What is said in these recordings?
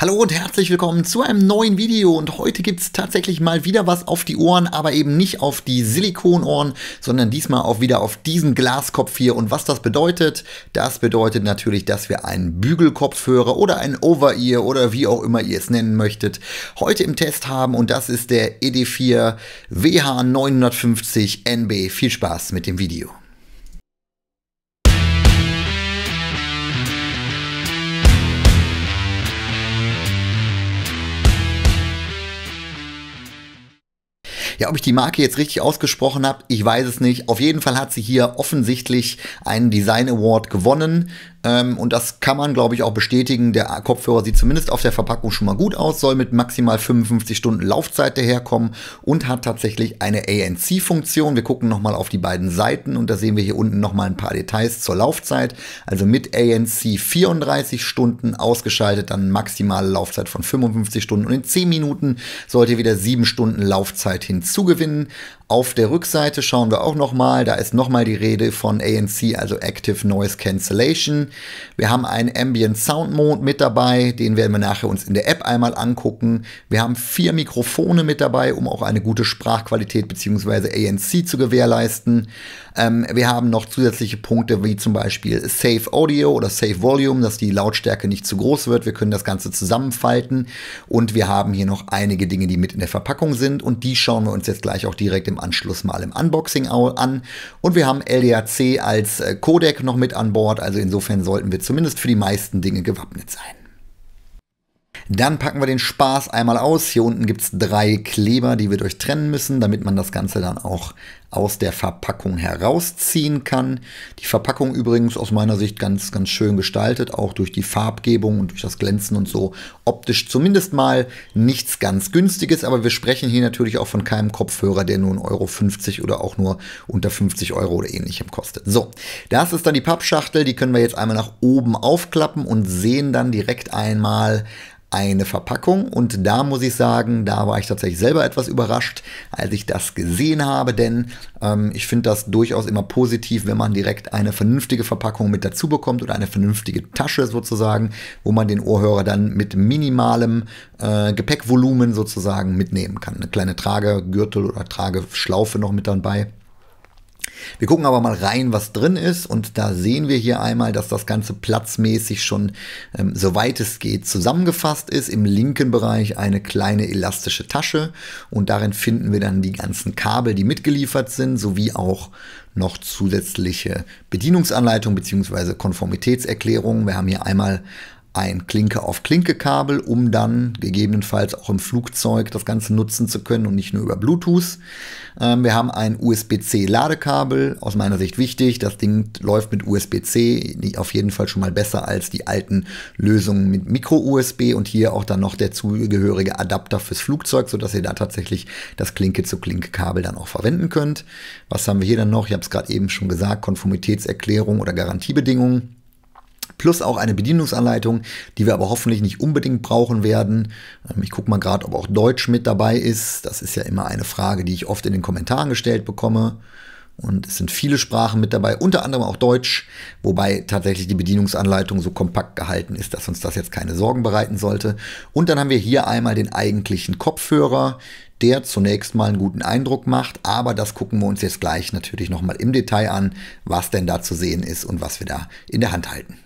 Hallo und herzlich willkommen zu einem neuen Video und heute gibt es tatsächlich mal wieder was auf die Ohren, aber eben nicht auf die Silikonohren, sondern diesmal wieder auf diesen Glaskopf hier. Und was das bedeutet natürlich, dass wir einen Bügelkopfhörer oder einen Over-Ear oder wie auch immer ihr es nennen möchtet, heute im Test haben und das ist der ED4 WH950NB. Viel Spaß mit dem Video. Ja, ob ich die Marke jetzt richtig ausgesprochen habe, ich weiß es nicht. Auf jeden Fall hat sie hier offensichtlich einen Design Award gewonnen. Und das kann man, glaube ich, auch bestätigen. Der Kopfhörer sieht zumindest auf der Verpackung schon mal gut aus, soll mit maximal 55 Stunden Laufzeit daherkommen und hat tatsächlich eine ANC-Funktion. Wir gucken nochmal auf die beiden Seiten und da sehen wir hier unten nochmal ein paar Details zur Laufzeit. Also mit ANC 34 Stunden ausgeschaltet, dann maximale Laufzeit von 55 Stunden und in 10 Minuten sollt ihr wieder 7 Stunden Laufzeit hinzugewinnen. Auf der Rückseite schauen wir auch nochmal, da ist nochmal die Rede von ANC, also Active Noise Cancellation. Wir haben einen Ambient Sound Mode mit dabei, den werden wir nachher uns in der App einmal angucken. Wir haben 4 Mikrofone mit dabei, um auch eine gute Sprachqualität bzw. ANC zu gewährleisten. Wir haben noch zusätzliche Punkte wie zum Beispiel Safe Audio oder Safe Volume, dass die Lautstärke nicht zu groß wird. Wir können das Ganze zusammenfalten und wir haben hier noch einige Dinge, die mit in der Verpackung sind und die schauen wir uns jetzt gleich auch direkt im Anschluss mal im Unboxing an. Und wir haben LDAC als Codec noch mit an Bord, also insofern sollten wir zumindest für die meisten Dinge gewappnet sein. Dann packen wir den Spaß einmal aus. Hier unten gibt es 3 Kleber, die wir durchtrennen müssen, damit man das Ganze dann auch aus der Verpackung herausziehen kann. Die Verpackung übrigens aus meiner Sicht ganz, ganz schön gestaltet, auch durch die Farbgebung und durch das Glänzen und so. Optisch zumindest mal nichts ganz Günstiges, aber wir sprechen hier natürlich auch von keinem Kopfhörer, der nur 1,50 € oder auch nur unter 50 € oder ähnlichem kostet. So, das ist dann die Pappschachtel, die können wir jetzt einmal nach oben aufklappen und sehen dann direkt einmal eine Verpackung und da muss ich sagen, da war ich tatsächlich selber etwas überrascht, als ich das gesehen habe, denn ich finde das durchaus immer positiv, wenn man direkt eine vernünftige Verpackung mit dazu bekommt oder eine vernünftige Tasche sozusagen, wo man den Ohrhörer dann mit minimalem Gepäckvolumen sozusagen mitnehmen kann. Eine kleine Tragegürtel oder Trageschlaufe noch mit dabei. Wir gucken aber mal rein, was drin ist und da sehen wir hier einmal, dass das Ganze platzmäßig schon, soweit es geht, zusammengefasst ist. Im linken Bereich eine kleine elastische Tasche und darin finden wir dann die ganzen Kabel, die mitgeliefert sind, sowie auch noch zusätzliche Bedienungsanleitungen bzw. Konformitätserklärungen. Wir haben hier einmal ein Klinke-auf-Klinke-Kabel, um dann gegebenenfalls auch im Flugzeug das Ganze nutzen zu können und nicht nur über Bluetooth. Wir haben ein USB-C-Ladekabel, aus meiner Sicht wichtig. Das Ding läuft mit USB-C auf jeden Fall schon mal besser als die alten Lösungen mit Micro-USB und hier auch dann noch der zugehörige Adapter fürs Flugzeug, sodass ihr da tatsächlich das Klinke-zu-Klinke-Kabel dann auch verwenden könnt. Was haben wir hier dann noch? Ich habe es gerade eben schon gesagt, Konformitätserklärung oder Garantiebedingungen. Plus auch eine Bedienungsanleitung, die wir aber hoffentlich nicht unbedingt brauchen werden. Ich gucke mal gerade, ob auch Deutsch mit dabei ist. Das ist ja immer eine Frage, die ich oft in den Kommentaren gestellt bekomme. Und es sind viele Sprachen mit dabei, unter anderem auch Deutsch, wobei tatsächlich die Bedienungsanleitung so kompakt gehalten ist, dass uns das jetzt keine Sorgen bereiten sollte. Und dann haben wir hier einmal den eigentlichen Kopfhörer, der zunächst mal einen guten Eindruck macht, aber das gucken wir uns jetzt gleich natürlich nochmal im Detail an, was denn da zu sehen ist und was wir da in der Hand halten.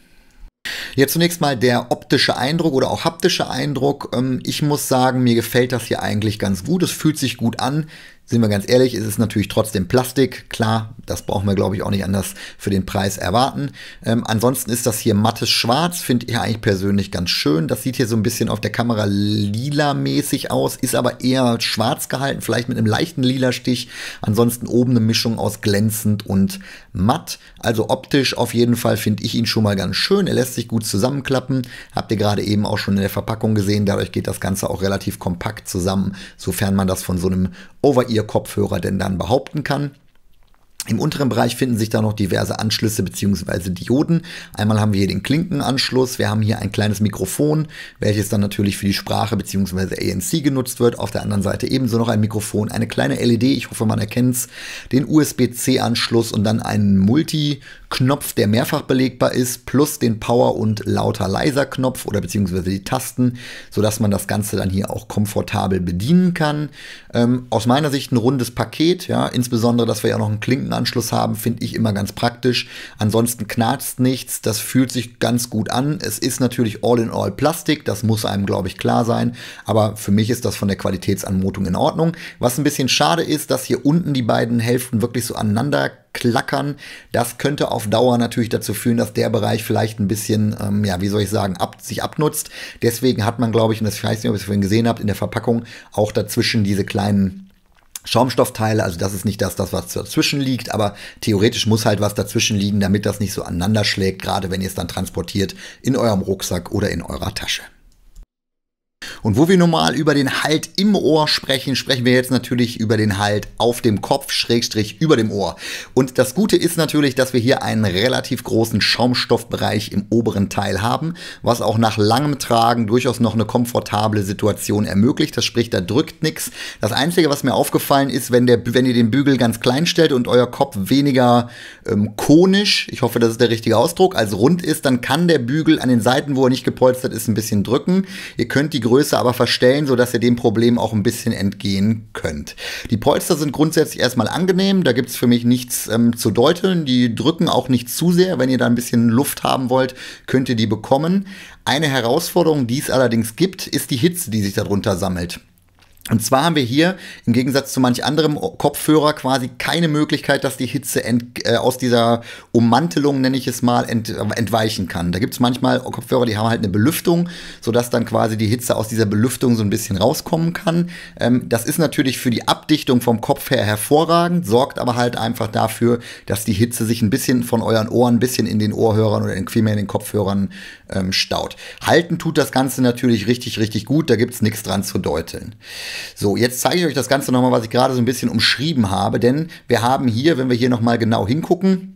Jetzt zunächst mal der optische Eindruck oder auch haptische Eindruck. Ich muss sagen, mir gefällt das hier eigentlich ganz gut. Es fühlt sich gut an. Sind wir ganz ehrlich, es ist natürlich trotzdem Plastik. Klar, das brauchen wir, glaube ich, auch nicht anders für den Preis erwarten. Ansonsten ist das hier mattes Schwarz, finde ich eigentlich persönlich ganz schön. Das sieht hier so ein bisschen auf der Kamera lila-mäßig aus, ist aber eher schwarz gehalten, vielleicht mit einem leichten lila Stich. Ansonsten oben eine Mischung aus glänzend und matt. Also optisch auf jeden Fall finde ich ihn schon mal ganz schön. Er lässt sich gut zusammenklappen. Habt ihr gerade eben auch schon in der Verpackung gesehen. Dadurch geht das Ganze auch relativ kompakt zusammen, sofern man das von so einem Over-Ear-Kopfhörer denn dann behaupten kann. Im unteren Bereich finden sich da noch diverse Anschlüsse bzw. Dioden. Einmal haben wir hier den Klinkenanschluss, wir haben hier ein kleines Mikrofon, welches dann natürlich für die Sprache bzw. ANC genutzt wird. Auf der anderen Seite ebenso noch ein Mikrofon, eine kleine LED, ich hoffe man erkennt es, den USB-C-Anschluss und dann einen Multi-Knopf, der mehrfach belegbar ist, plus den Power- und Lauter-Leiser-Knopf oder bzw. die Tasten, sodass man das Ganze dann hier auch komfortabel bedienen kann. Aus meiner Sicht ein rundes Paket, ja, insbesondere, dass wir ja noch einen Klinkenanschluss haben, finde ich immer ganz praktisch. Ansonsten knarzt nichts, das fühlt sich ganz gut an. Es ist natürlich all in all Plastik, das muss einem, glaube ich, klar sein, aber für mich ist das von der Qualitätsanmutung in Ordnung. Was ein bisschen schade ist, dass hier unten die beiden Hälften wirklich so aneinander klackern. Das könnte auf Dauer natürlich dazu führen, dass der Bereich vielleicht ein bisschen, ja, wie soll ich sagen, sich abnutzt. Deswegen hat man, glaube ich, und das, ich weiß nicht, ob ihr es vorhin gesehen habt, in der Verpackung auch dazwischen diese kleinen Schaumstoffteile, also das ist nicht das, was dazwischen liegt, aber theoretisch muss halt was dazwischen liegen, damit das nicht so aneinander schlägt, gerade wenn ihr es dann transportiert in eurem Rucksack oder in eurer Tasche. Und wo wir normal über den Halt im Ohr sprechen, sprechen wir jetzt natürlich über den Halt auf dem Kopf, Schrägstrich über dem Ohr. Und das Gute ist natürlich, dass wir hier einen relativ großen Schaumstoffbereich im oberen Teil haben, was auch nach langem Tragen durchaus noch eine komfortable Situation ermöglicht. Das sprich, da drückt nichts. Das Einzige, was mir aufgefallen ist, wenn ihr den Bügel ganz klein stellt und euer Kopf weniger konisch, ich hoffe, das ist der richtige Ausdruck, als rund ist, dann kann der Bügel an den Seiten, wo er nicht gepolstert ist, ein bisschen drücken. Ihr könnt die Größe aber verstellen, sodass ihr dem Problem auch ein bisschen entgehen könnt. Die Polster sind grundsätzlich erstmal angenehm, da gibt es für mich nichts zu deuteln. Die drücken auch nicht zu sehr. Wenn ihr da ein bisschen Luft haben wollt, könnt ihr die bekommen. Eine Herausforderung, die es allerdings gibt, ist die Hitze, die sich darunter sammelt. Und zwar haben wir hier im Gegensatz zu manch anderem Kopfhörer quasi keine Möglichkeit, dass die Hitze aus dieser Ummantelung, nenne ich es mal, entweichen kann. Da gibt es manchmal Kopfhörer, die haben halt eine Belüftung, sodass dann quasi die Hitze aus dieser Belüftung so ein bisschen rauskommen kann. Das ist natürlich für die Abdichtung vom Kopf her hervorragend, sorgt aber halt einfach dafür, dass die Hitze sich ein bisschen von euren Ohren, ein bisschen in den Ohrhörern oder vielmehr in den Kopfhörern staut. Halten tut das Ganze natürlich richtig, richtig gut, da gibt es nichts dran zu deuteln. So, jetzt zeige ich euch das Ganze nochmal, was ich gerade so ein bisschen umschrieben habe, denn wir haben hier, wenn wir hier nochmal genau hingucken,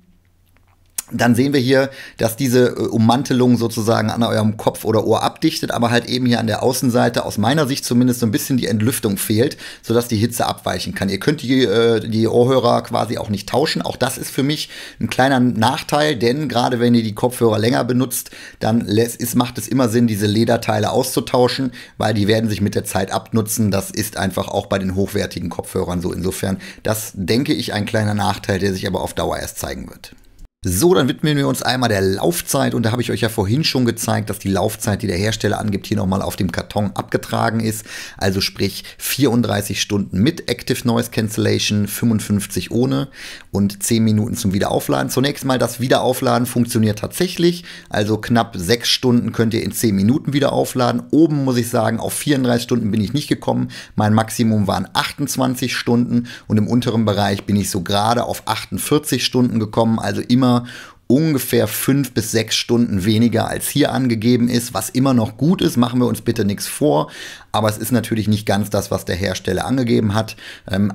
dann sehen wir hier, dass diese Ummantelung sozusagen an eurem Kopf oder Ohr abdichtet, aber halt eben hier an der Außenseite aus meiner Sicht zumindest so ein bisschen die Entlüftung fehlt, sodass die Hitze abweichen kann. Ihr könnt die Ohrhörer quasi auch nicht tauschen. Auch das ist für mich ein kleiner Nachteil, denn gerade wenn ihr die Kopfhörer länger benutzt, dann macht es immer Sinn, diese Lederteile auszutauschen, weil die werden sich mit der Zeit abnutzen. Das ist einfach auch bei den hochwertigen Kopfhörern so. Insofern, das denke ich, ein kleiner Nachteil, der sich aber auf Dauer erst zeigen wird. So, dann widmen wir uns einmal der Laufzeit und da habe ich euch ja vorhin schon gezeigt, dass die Laufzeit, die der Hersteller angibt, hier nochmal auf dem Karton abgetragen ist. Also sprich 34 Stunden mit Active Noise Cancellation, 55 ohne und 10 Minuten zum Wiederaufladen. Zunächst mal das Wiederaufladen funktioniert tatsächlich, also knapp 6 Stunden könnt ihr in 10 Minuten wieder aufladen. Oben muss ich sagen, auf 34 Stunden bin ich nicht gekommen. Mein Maximum waren 28 Stunden und im unteren Bereich bin ich so gerade auf 48 Stunden gekommen, also immer ungefähr 5 bis 6 Stunden weniger als hier angegeben ist, was immer noch gut ist, machen wir uns bitte nichts vor, aber es ist natürlich nicht ganz das, was der Hersteller angegeben hat.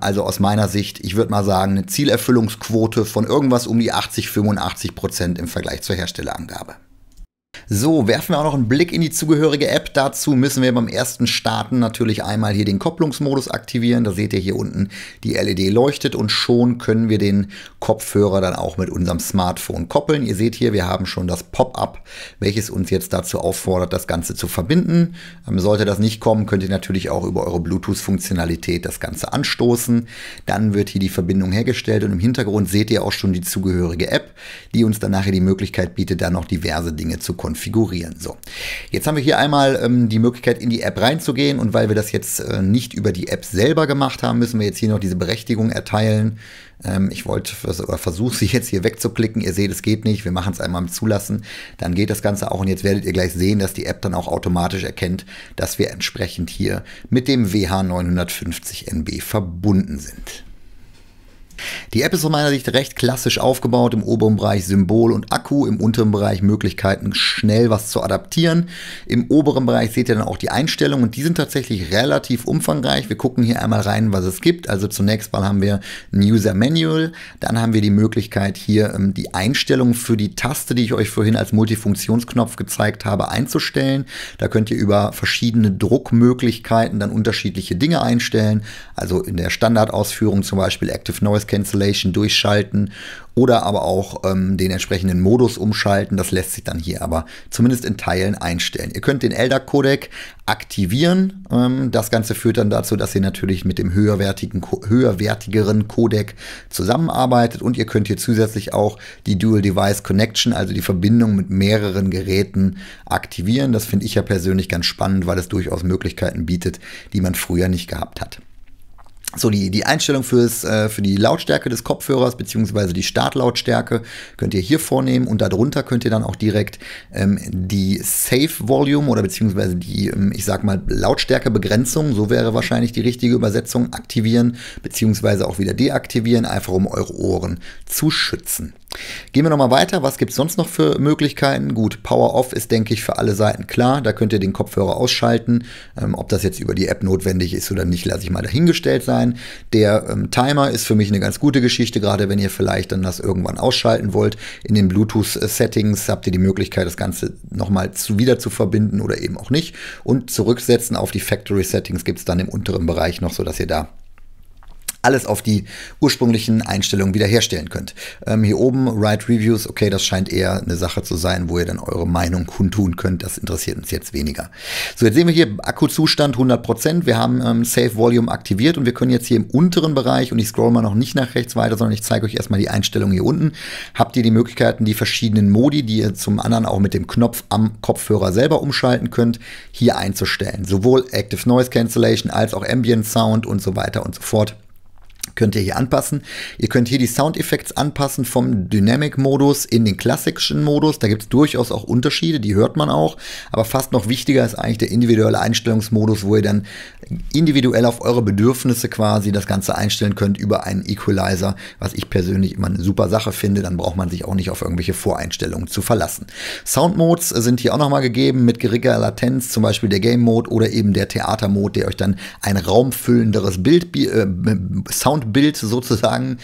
Also aus meiner Sicht, ich würde mal sagen, eine Zielerfüllungsquote von irgendwas um die 80-85% im Vergleich zur Herstellerangabe. So, werfen wir auch noch einen Blick in die zugehörige App. Dazu müssen wir beim ersten Starten natürlich einmal hier den Kopplungsmodus aktivieren. Da seht ihr hier unten, die LED leuchtet und schon können wir den Kopfhörer dann auch mit unserem Smartphone koppeln. Ihr seht hier, wir haben schon das Pop-up, welches uns jetzt dazu auffordert, das Ganze zu verbinden. Sollte das nicht kommen, könnt ihr natürlich auch über eure Bluetooth-Funktionalität das Ganze anstoßen. Dann wird hier die Verbindung hergestellt und im Hintergrund seht ihr auch schon die zugehörige App, die uns dann nachher die Möglichkeit bietet, dann noch diverse Dinge zu konfigurieren. So, jetzt haben wir hier einmal die Möglichkeit, in die App reinzugehen und weil wir das jetzt nicht über die App selber gemacht haben, müssen wir jetzt hier noch diese Berechtigung erteilen. Ich versuche sie jetzt hier wegzuklicken. Ihr seht, es geht nicht. Wir machen es einmal mit Zulassen. Dann geht das Ganze auch und jetzt werdet ihr gleich sehen, dass die App dann auch automatisch erkennt, dass wir entsprechend hier mit dem WH950NB verbunden sind. Die App ist aus meiner Sicht recht klassisch aufgebaut. Im oberen Bereich Symbol und Akku, im unteren Bereich Möglichkeiten, schnell was zu adaptieren. Im oberen Bereich seht ihr dann auch die Einstellungen und die sind tatsächlich relativ umfangreich. Wir gucken hier einmal rein, was es gibt. Also zunächst mal haben wir ein User Manual, dann haben wir die Möglichkeit hier die Einstellungen für die Taste, die ich euch vorhin als Multifunktionsknopf gezeigt habe, einzustellen. Da könnt ihr über verschiedene Druckmöglichkeiten dann unterschiedliche Dinge einstellen. Also in der Standardausführung zum Beispiel Active Noise Cancellation durchschalten oder aber auch den entsprechenden Modus umschalten. Das lässt sich dann hier aber zumindest in Teilen einstellen. Ihr könnt den LDAC-Codec aktivieren. Das Ganze führt dann dazu, dass ihr natürlich mit dem höherwertigeren Codec zusammenarbeitet und ihr könnt hier zusätzlich auch die Dual Device Connection, also die Verbindung mit mehreren Geräten, aktivieren. Das finde ich ja persönlich ganz spannend, weil es durchaus Möglichkeiten bietet, die man früher nicht gehabt hat. So, die Einstellung für die Lautstärke des Kopfhörers bzw. die Startlautstärke könnt ihr hier vornehmen und darunter könnt ihr dann auch direkt die Safe Volume oder beziehungsweise die, ich sag mal, Lautstärkebegrenzung, so wäre wahrscheinlich die richtige Übersetzung, aktivieren beziehungsweise auch wieder deaktivieren, einfach um eure Ohren zu schützen. Gehen wir nochmal weiter. Was gibt es sonst noch für Möglichkeiten? Gut, Power Off ist, denke ich, für alle Seiten klar. Da könnt ihr den Kopfhörer ausschalten. Ob das jetzt über die App notwendig ist oder nicht, lasse ich mal dahingestellt sein. Der Timer ist für mich eine ganz gute Geschichte, gerade wenn ihr vielleicht dann das irgendwann ausschalten wollt. In den Bluetooth-Settings habt ihr die Möglichkeit, das Ganze nochmal wieder zu verbinden oder eben auch nicht. Und zurücksetzen auf die Factory-Settings gibt es dann im unteren Bereich noch, sodass ihr da alles auf die ursprünglichen Einstellungen wiederherstellen könnt. Hier oben Write Reviews, okay, das scheint eher eine Sache zu sein, wo ihr dann eure Meinung kundtun könnt. Das interessiert uns jetzt weniger. So, jetzt sehen wir hier Akkuzustand 100%. Wir haben Safe Volume aktiviert und wir können jetzt hier im unteren Bereich, und ich scroll mal noch nicht nach rechts weiter, sondern ich zeige euch erstmal die Einstellungen hier unten, habt ihr die Möglichkeiten, die verschiedenen Modi, die ihr zum anderen auch mit dem Knopf am Kopfhörer selber umschalten könnt, hier einzustellen. Sowohl Active Noise Cancellation als auch Ambient Sound und so weiter und so fort. Könnt ihr hier anpassen. Ihr könnt hier die Soundeffekte anpassen vom Dynamic-Modus in den klassischen Modus. Da gibt es durchaus auch Unterschiede, die hört man auch. Aber fast noch wichtiger ist eigentlich der individuelle Einstellungsmodus, wo ihr dann individuell auf eure Bedürfnisse quasi das Ganze einstellen könnt über einen Equalizer, was ich persönlich immer eine super Sache finde. Dann braucht man sich auch nicht auf irgendwelche Voreinstellungen zu verlassen. Sound-Modes sind hier auch nochmal gegeben mit geringer Latenz, zum Beispiel der Game-Mode oder eben der Theater-Mode, der euch dann ein raumfüllenderes Soundbild sozusagen,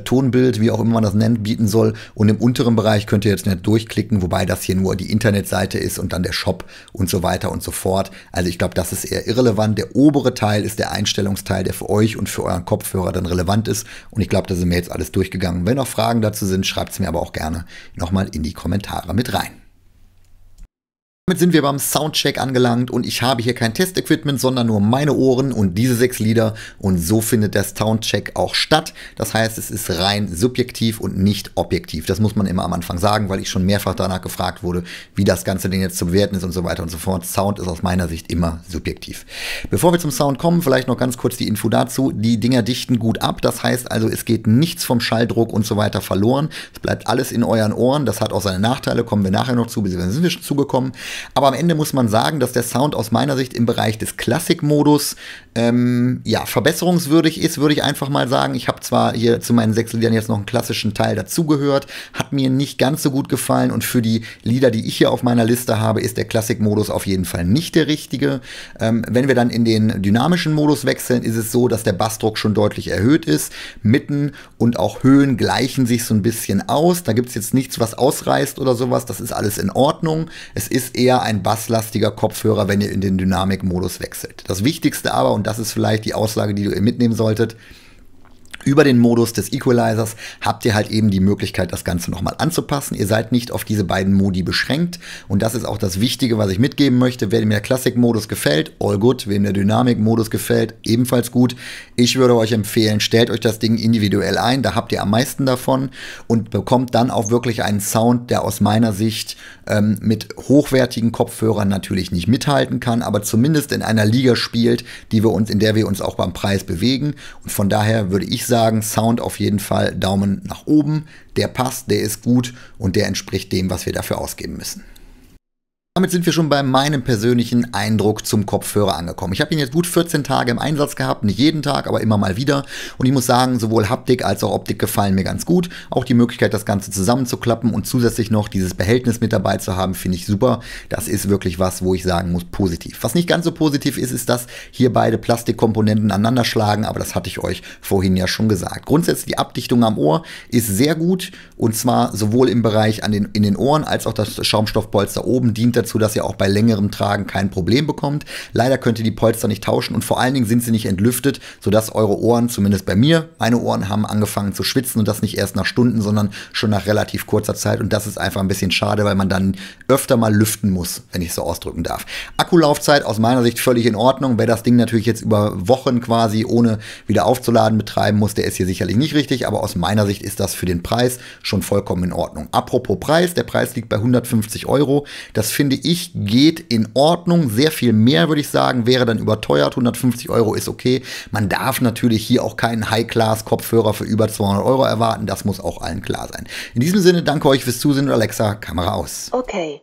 Tonbild, wie auch immer man das nennt, bieten soll. Und im unteren Bereich könnt ihr jetzt nicht durchklicken, wobei das hier nur die Internetseite ist und dann der Shop und so weiter und so fort. Also ich glaube, das ist eher irrelevant. Der obere Teil ist der Einstellungsteil, der für euch und für euren Kopfhörer dann relevant ist. Und ich glaube, da sind wir jetzt alles durchgegangen. Wenn noch Fragen dazu sind, schreibt es mir aber auch gerne nochmal in die Kommentare mit rein. Damit sind wir beim Soundcheck angelangt und ich habe hier kein Testequipment, sondern nur meine Ohren und diese 6 Lieder und so findet der Soundcheck auch statt. Das heißt, es ist rein subjektiv und nicht objektiv. Das muss man immer am Anfang sagen, weil ich schon mehrfach danach gefragt wurde, wie das Ganze denn jetzt zu bewerten ist und so weiter und so fort. Sound ist aus meiner Sicht immer subjektiv. Bevor wir zum Sound kommen, vielleicht noch ganz kurz die Info dazu. Die Dinger dichten gut ab, das heißt also, es geht nichts vom Schalldruck und so weiter verloren. Es bleibt alles in euren Ohren. Das hat auch seine Nachteile, kommen wir nachher noch zu, beziehungsweise sind wir schon zugekommen. Aber am Ende muss man sagen, dass der Sound aus meiner Sicht im Bereich des Klassik-Modus ja, verbesserungswürdig ist, würde ich einfach mal sagen. Ich habe zwar hier zu meinen 6 Liedern jetzt noch einen klassischen Teil dazugehört, hat mir nicht ganz so gut gefallen und für die Lieder, die ich hier auf meiner Liste habe, ist der Klassik-Modus auf jeden Fall nicht der richtige. Wenn wir dann in den dynamischen Modus wechseln, ist es so, dass der Bassdruck schon deutlich erhöht ist. Mitten und auch Höhen gleichen sich so ein bisschen aus. Da gibt es jetzt nichts, was ausreißt oder sowas. Das ist alles in Ordnung. Es ist eher ein basslastiger Kopfhörer, wenn ihr in den Dynamik-Modus wechselt. Das Wichtigste aber, und das ist vielleicht die Aussage, die ihr mitnehmen solltet, über den Modus des Equalizers habt ihr halt eben die Möglichkeit, das Ganze nochmal anzupassen. Ihr seid nicht auf diese beiden Modi beschränkt. Und das ist auch das Wichtige, was ich mitgeben möchte. Wem der Classic-Modus gefällt, all good. Wem der Dynamik-Modus gefällt, ebenfalls gut. Ich würde euch empfehlen, stellt euch das Ding individuell ein. Da habt ihr am meisten davon und bekommt dann auch wirklich einen Sound, der aus meiner Sicht mit hochwertigen Kopfhörern natürlich nicht mithalten kann, aber zumindest in einer Liga spielt, in der wir uns auch beim Preis bewegen. Und von daher würde ich sagen, Sound auf jeden Fall Daumen nach oben. Der passt, der ist gut und der entspricht dem, was wir dafür ausgeben müssen. Damit sind wir schon bei meinem persönlichen Eindruck zum Kopfhörer angekommen. Ich habe ihn jetzt gut 14 Tage im Einsatz gehabt, nicht jeden Tag, aber immer mal wieder. Und ich muss sagen, sowohl Haptik als auch Optik gefallen mir ganz gut. Auch die Möglichkeit, das Ganze zusammenzuklappen und zusätzlich noch dieses Behältnis mit dabei zu haben, finde ich super. Das ist wirklich was, wo ich sagen muss, positiv. Was nicht ganz so positiv ist, ist, dass hier beide Plastikkomponenten aneinander schlagen, aber das hatte ich euch vorhin ja schon gesagt. Grundsätzlich die Abdichtung am Ohr ist sehr gut und zwar sowohl im Bereich in den Ohren als auch das Schaumstoffpolster oben dient dazu, dass ihr auch bei längerem Tragen kein Problem bekommt. Leider könnt ihr die Polster nicht tauschen und vor allen Dingen sind sie nicht entlüftet, sodass eure Ohren, zumindest bei mir, meine Ohren haben angefangen zu schwitzen und das nicht erst nach Stunden, sondern schon nach relativ kurzer Zeit und das ist einfach ein bisschen schade, weil man dann öfter mal lüften muss, wenn ich so ausdrücken darf. Akkulaufzeit aus meiner Sicht völlig in Ordnung. Wer das Ding natürlich jetzt über Wochen quasi ohne wieder aufzuladen betreiben muss, der ist hier sicherlich nicht richtig, aber aus meiner Sicht ist das für den Preis schon vollkommen in Ordnung. Apropos Preis, der Preis liegt bei 150 Euro. Das finde ich geht in Ordnung. Sehr viel mehr, würde ich sagen, wäre dann überteuert. 150 Euro ist okay. Man darf natürlich hier auch keinen High-Class-Kopfhörer für über 200 Euro erwarten. Das muss auch allen klar sein. In diesem Sinne, danke euch fürs Zusehen und Alexa, Kamera aus. Okay.